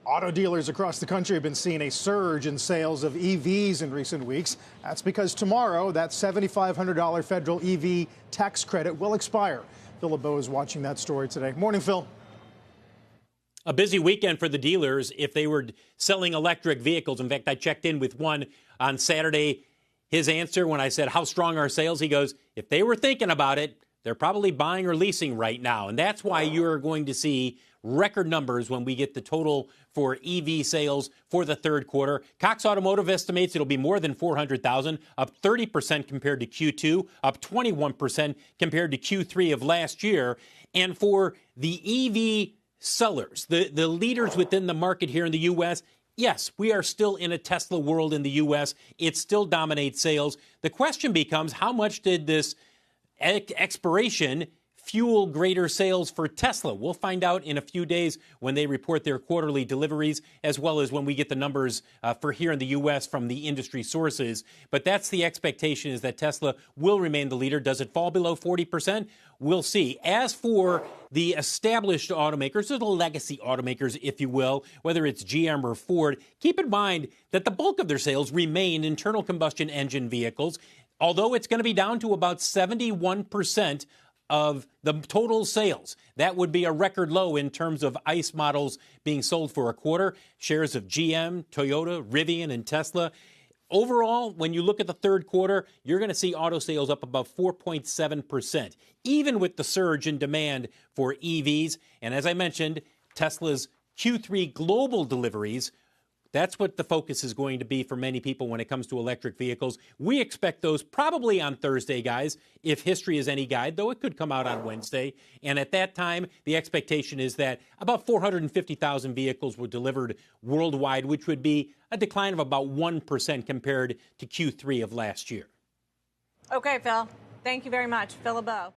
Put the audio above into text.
Auto dealers across the country have been seeing a surge in sales of EVs in recent weeks. That's because tomorrow, that $7,500 federal EV tax credit will expire. Phil LeBeau is watching that story today. Morning, Phil. A busy weekend for the dealers if they were selling electric vehicles. In fact, I checked in with one on Saturday. His answer when I said, how strong are sales? He goes, if they were thinking about it, they're probably buying or leasing right now. And that's why you're going to see record numbers when we get the total for EV sales for the third quarter. Cox Automotive estimates it'll be more than 400,000, up 30% compared to Q2, up 21% compared to Q3 of last year. And for the EV sellers, the leaders within the market here in the U.S., yes, we are still in a Tesla world in the U.S. It still dominates sales. The question becomes, how much did this expiration fuel greater sales for Tesla? We'll find out in a few days when they report their quarterly deliveries, as well as when we get the numbers for here in the U.S. from the industry sources. But that's the expectation, is that Tesla will remain the leader. Does it fall below 40%? We'll see. As for the established automakers, or the legacy automakers, if you will, whether it's GM or Ford, keep in mind that the bulk of their sales remain internal combustion engine vehicles, although it's going to be down to about 71% of the total sales. That would be a record low in terms of ICE models being sold for a quarter. Shares of GM, Toyota, Rivian, and Tesla. Overall, when you look at the third quarter, you're going to see auto sales up about 4.7%, even with the surge in demand for EVs. And as I mentioned, Tesla's Q3 global deliveries, that's what the focus is going to be for many people when it comes to electric vehicles. We expect those probably on Thursday, guys, if history is any guide, though it could come out on Wednesday. And at that time, the expectation is that about 450,000 vehicles were delivered worldwide, which would be a decline of about 1% compared to Q3 of last year. Okay, Phil. Thank you very much. Phil LeBeau.